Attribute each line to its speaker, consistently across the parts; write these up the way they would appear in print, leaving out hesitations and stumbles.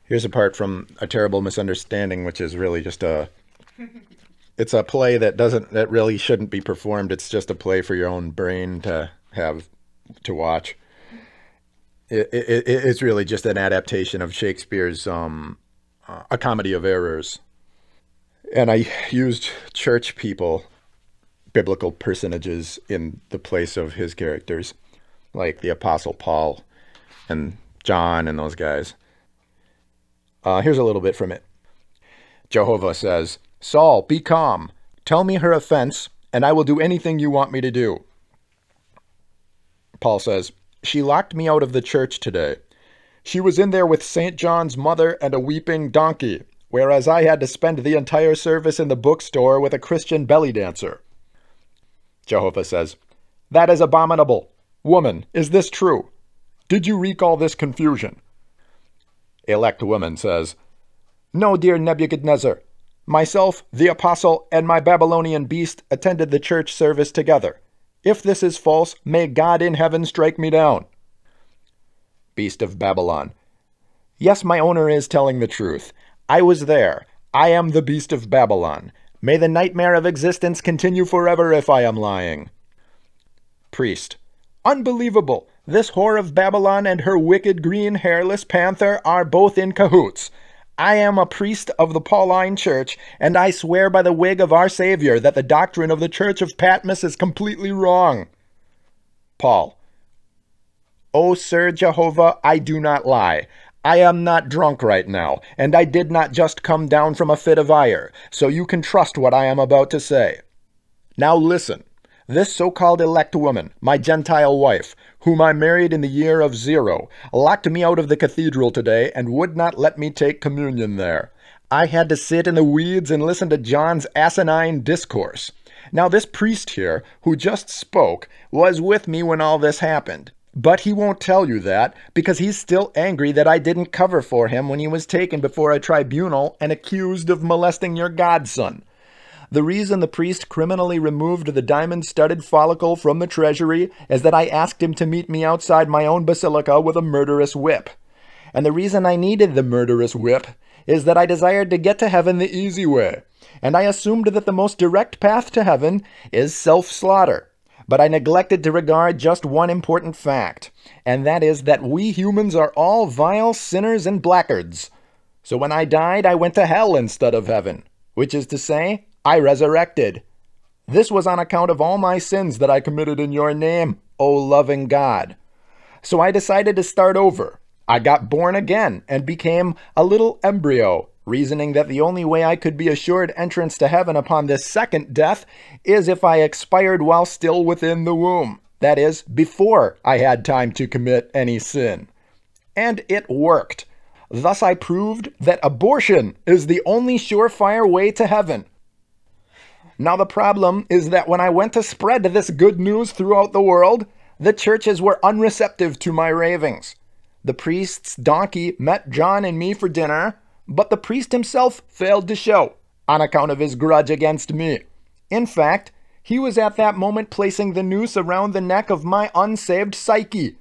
Speaker 1: Here's a part from A Terrible Misunderstanding, which is really just it's a play that really shouldn't be performed. It's just a play for your own brain to have to watch. It's really just an adaptation of Shakespeare's A Comedy of Errors. And I used church people, biblical personages, in the place of his characters, like the Apostle Paul and John and those guys. Here's a little bit from it. Jehovah says, "Saul, be calm. Tell me her offense, and I will do anything you want me to do." Paul says, "She locked me out of the church today. She was in there with St. John's mother and a weeping donkey, whereas I had to spend the entire service in the bookstore with a Christian belly dancer." Jehovah says, "That is abominable. Woman, is this true? Did you wreak all this confusion?" Elect woman says, "No, dear Nebuchadnezzar. Myself, the apostle, and my Babylonian beast attended the church service together. If this is false, may God in heaven strike me down." Beast of Babylon, "Yes, my owner is telling the truth. I was there. I am the beast of Babylon. May the nightmare of existence continue forever if I am lying." Priest, "Unbelievable! This whore of Babylon and her wicked green hairless panther are both in cahoots. I am a priest of the Pauline Church, and I swear by the wig of our Savior that the doctrine of the Church of Patmos is completely wrong." Paul, "O Sir Jehovah, I do not lie. I am not drunk right now, and I did not just come down from a fit of ire, so you can trust what I am about to say. Now listen. This so-called elect woman, my Gentile wife, whom I married in the year of 0, locked me out of the cathedral today and would not let me take communion there. I had to sit in the weeds and listen to John's asinine discourse. Now this priest here, who just spoke, was with me when all this happened. But he won't tell you that, because he's still angry that I didn't cover for him when he was taken before a tribunal and accused of molesting your godson. The reason the priest criminally removed the diamond-studded follicle from the treasury is that I asked him to meet me outside my own basilica with a murderous whip. And the reason I needed the murderous whip is that I desired to get to heaven the easy way, and I assumed that the most direct path to heaven is self-slaughter. But I neglected to regard just one important fact, and that is that we humans are all vile sinners and blackguards. So when I died, I went to hell instead of heaven, which is to say, I resurrected. This was on account of all my sins that I committed in your name, O loving God. So I decided to start over. I got born again and became a little embryo, reasoning that the only way I could be assured entrance to heaven upon this second death is if I expired while still within the womb, that is, before I had time to commit any sin. And it worked. Thus I proved that abortion is the only surefire way to heaven. Now the problem is that when I went to spread this good news throughout the world, the churches were unreceptive to my ravings. The priest's donkey met John and me for dinner, but the priest himself failed to show, on account of his grudge against me. In fact, he was at that moment placing the noose around the neck of my unsaved psyche.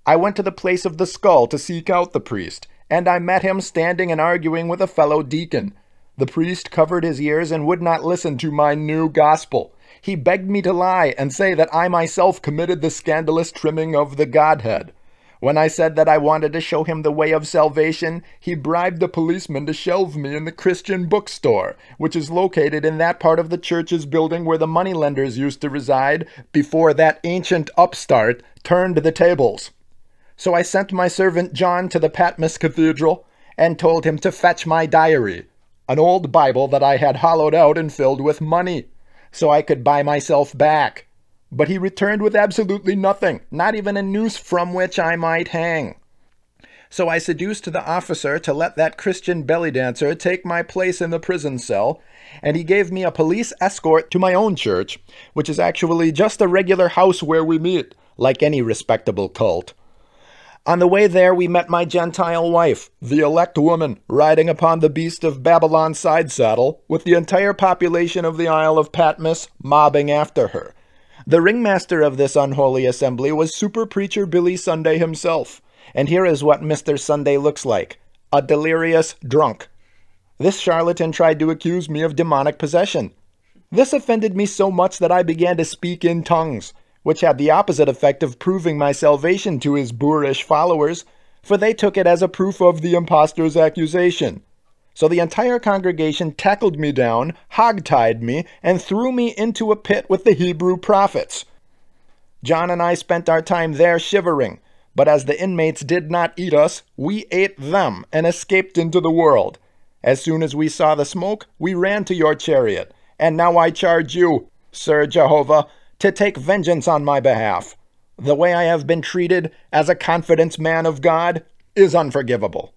Speaker 1: I went to the place of the skull to seek out the priest, and I met him standing and arguing with a fellow deacon. The priest covered his ears and would not listen to my new gospel. He begged me to lie and say that I myself committed the scandalous trimming of the Godhead. When I said that I wanted to show him the way of salvation, he bribed the policeman to shelve me in the Christian bookstore, which is located in that part of the church's building where the moneylenders used to reside before that ancient upstart turned the tables. So I sent my servant John to the Patmos Cathedral and told him to fetch my diary, an old Bible that I had hollowed out and filled with money, so I could buy myself back. But he returned with absolutely nothing, not even a noose from which I might hang. So I seduced the officer to let that Christian belly dancer take my place in the prison cell, and he gave me a police escort to my own church, which is actually just a regular house where we meet, like any respectable cult. On the way there, we met my Gentile wife, the elect woman, riding upon the beast of Babylon's side saddle, with the entire population of the Isle of Patmos mobbing after her. The ringmaster of this unholy assembly was Super Preacher Billy Sunday himself, and here is what Mr. Sunday looks like. a delirious drunk. This charlatan tried to accuse me of demonic possession. This offended me so much that I began to speak in tongues, which had the opposite effect of proving my salvation to his boorish followers, for they took it as a proof of the impostor's accusation. So the entire congregation tackled me down, hog-tied me, and threw me into a pit with the Hebrew prophets. John and I spent our time there shivering, but as the inmates did not eat us, we ate them and escaped into the world. As soon as we saw the smoke, we ran to your chariot, and now I charge you, Sir Jehovah, to take vengeance on my behalf. The way I have been treated as a confidence man of God is unforgivable.